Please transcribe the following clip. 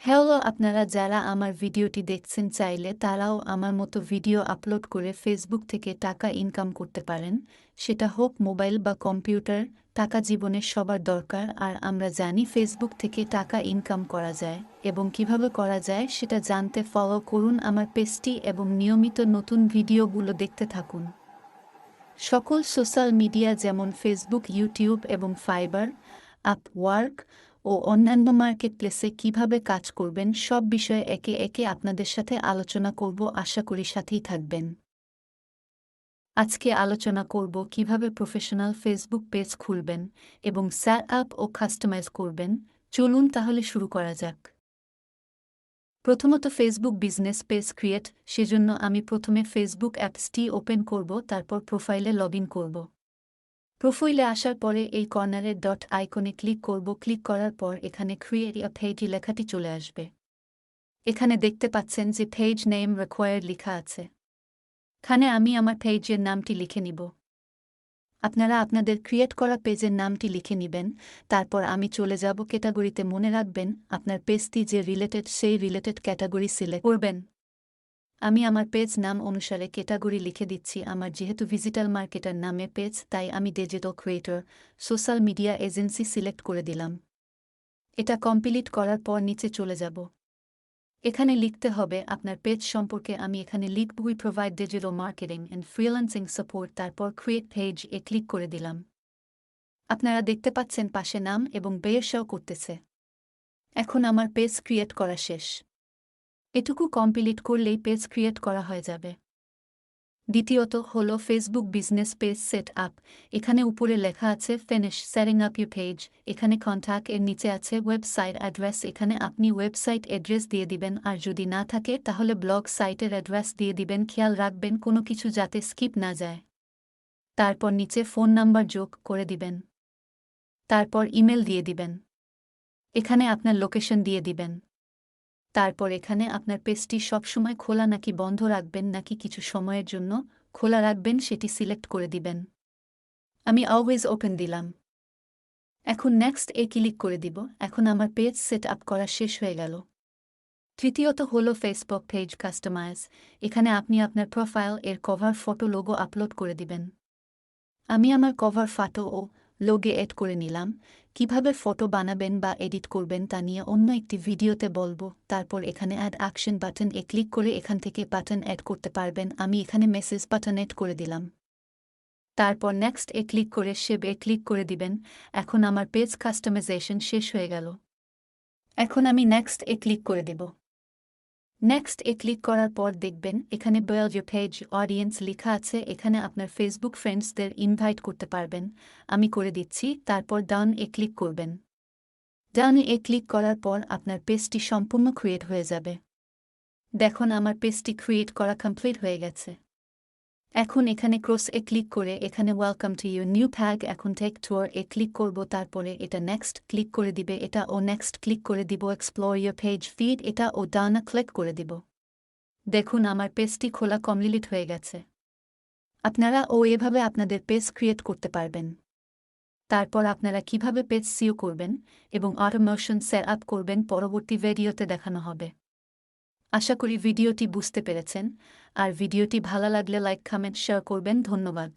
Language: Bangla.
হ্যালো, আপনারা যারা আমার ভিডিওটি দেখছেন চাইলে তারাও আমার মতো ভিডিও আপলোড করে ফেসবুক থেকে টাকা ইনকাম করতে পারেন। সেটা হোক মোবাইল বা কম্পিউটার, টাকা জীবনের সবার দরকার আর আমরা জানি ফেসবুক থেকে টাকা ইনকাম করা যায় এবং কিভাবে করা যায় সেটা জানতে ফলো করুন আমার পেজটি এবং নিয়মিত নতুন ভিডিওগুলো দেখতে থাকুন। সকল সোশ্যাল মিডিয়া যেমন ফেসবুক, ইউটিউব এবং ফাইবার, আপওয়ার্ক ও অন্যান্য মার্কেটপ্লেসে কিভাবে কাজ করবেন সব বিষয়ে একে একে আপনাদের সাথে আলোচনা করব, আশা করি সাথেই থাকবেন। আজকে আলোচনা করব কিভাবে প্রফেশনাল ফেসবুক পেজ খুলবেন এবং সেট আপ ও কাস্টমাইজ করবেন। চলুন তাহলে শুরু করা যাক। প্রথমত ফেসবুক বিজনেস পেজ ক্রিয়েট, সেজন্য আমি প্রথমে ফেসবুক অ্যাপসটি ওপেন করব, তারপর প্রোফাইলে লগ ইন করব। প্রোফাইলে আসার পরে এই কর্নারের ডট আইকনে ক্লিক করব। ক্লিক করার পর এখানে ক্রিয়েট আ পেজ লেখাটি চলে আসবে। এখানে দেখতে পাচ্ছেন যে পেজ নেম রিকোয়ার্ড লেখা আছে। এখানে আমি আমার পেজের নামটি লিখে নিব। আপনারা আপনাদের ক্রিয়েট করা পেজের নামটি লিখে নেবেন। তারপর আমি চলে যাব ক্যাটাগরিতে। মনে রাখবেন আপনার পেজটি যে রিলেটেড সেই রিলেটেড ক্যাটাগরি সিলেক্ট করবেন। আমি আমার পেজ নাম অনুসারে ক্যাটাগরি লিখে দিচ্ছি। আমার যেহেতু ডিজিটাল মার্কেটার নামে পেজ, তাই আমি digital creator social media agency select করে দিলাম। এটা কমপ্লিট করার পর নিচে চলে যাব। এখানে লিখতে হবে আপনার পেজ সম্পর্কে। আমি এখানে লিখব we provide digital marketing and freelancing support, তারপর ক্রিয়েট পেজ এ ক্লিক করে দিলাম। আপনারা দেখতে পাচ্ছেন পাশে নাম এবং বের শো করতেছে। এখন আমার পেজ ক্রিয়েট করা শেষ। এটুকু কমপ্লিট করলেই পেজ ক্রিয়েট করা হয়ে যাবে। দ্বিতীয়ত হল Facebook business page set up. এখানে উপরে লেখা আছে finish setting up your page. এখানে কন্ট্যাক্ট এর নিচে আছে ওয়েবসাইট অ্যাড্রেস। এখানে আপনি ওয়েবসাইট অ্যাড্রেস দিয়ে দিবেন, আর যদি না থাকে তাহলে ব্লগ সাইটের অ্যাড্রেস দিয়ে দিবেন। খেয়াল রাখবেন কোনো কিছু যাতে স্কিপ না যায়। তারপর নিচে ফোন নাম্বার যোগ করে দিবেন। তারপর ইমেল দিয়ে দিবেন। এখানে আপনার লোকেশন দিয়ে দিবেন। তারপর এখানে আপনার পেজটি সবসময় খোলা নাকি বন্ধ রাখবেন, নাকি কিছু সময়ের জন্য খোলা রাখবেন সেটি সিলেক্ট করে দিবেন। আমি অলওয়েজ ওপেন দিলাম। এখন নেক্সট এ ক্লিক করে দিব। এখন আমার পেজ সেট আপ করা শেষ হয়ে গেল। তৃতীয়ত হলো ফেসবুক পেজ কাস্টমাইজ। এখানে আপনি আপনার প্রোফাইল এর কভার ফটো লোগো আপলোড করে দিবেন। আমি আমার কভার ফটো ও লোগো এড করে নিলাম। কিভাবে ফটো বানাবেন বা এডিট করবেন তা নিয়ে অন্য একটি ভিডিওতে বলবো। তারপর এখানে অ্যাড অ্যাকশন বাটন এ ক্লিক করে এখান থেকে বাটন অ্যাড করতে পারবেন। আমি এখানে মেসেজ বাটন অ্যাড করে দিলাম। তারপর নেক্সট এ ক্লিক করে সেভ এ ক্লিক করে দিবেন। এখন আমার পেজ কাস্টমাইজেশন শেষ হয়ে গেল। এখন আমি নেক্সট এ ক্লিক করে দেব। নেক্সট এ ক্লিক করার পর দেখবেন এখানে বিল্ড ইউর পেজ অডিয়েন্স লেখা আছে। এখানে আপনার ফেসবুক ফ্রেন্ডসদের ইনভাইট করতে পারবেন। আমি করে দিচ্ছি। তারপর ডান এ ক্লিক করবেন। ডান এ ক্লিক করার পর আপনার পেজটি সম্পূর্ণ ক্রিয়েট হয়ে যাবে। দেখুন আমার পেজটি ক্রিয়েট করা কমপ্লিট হয়ে গেছে। এখন এখানে ক্রস এ ক্লিক করে এখানে welcome to your new peg, এখন টেক ট্যুর এ ক্লিক করব। তারপরে এটা নেক্সট ক্লিক করে দিবে, এটা ও নেক্সট ক্লিক করে দিব। এক্সপ্লোর ইউর পেজ ফিড, এটা ও ডানা ক্লিক করে দিব। দেখুন আমার পেজটি খোলা কমপ্লিট হয়ে গেছে। আপনারা এভাবে আপনাদের পেজ ক্রিয়েট করতে পারবেন। তারপর আপনারা কিভাবে পেজ সিও করবেন এবং অটোমেশন সেট আপ করবেন পরবর্তী ভিডিওতে দেখানো হবে। আশা করি ভিডিওটি বুঝতে পেরেছেন, আর ভিডিওটি ভালো লাগলে লাইক, কমেন্ট, শেয়ার করবেন। ধন্যবাদ।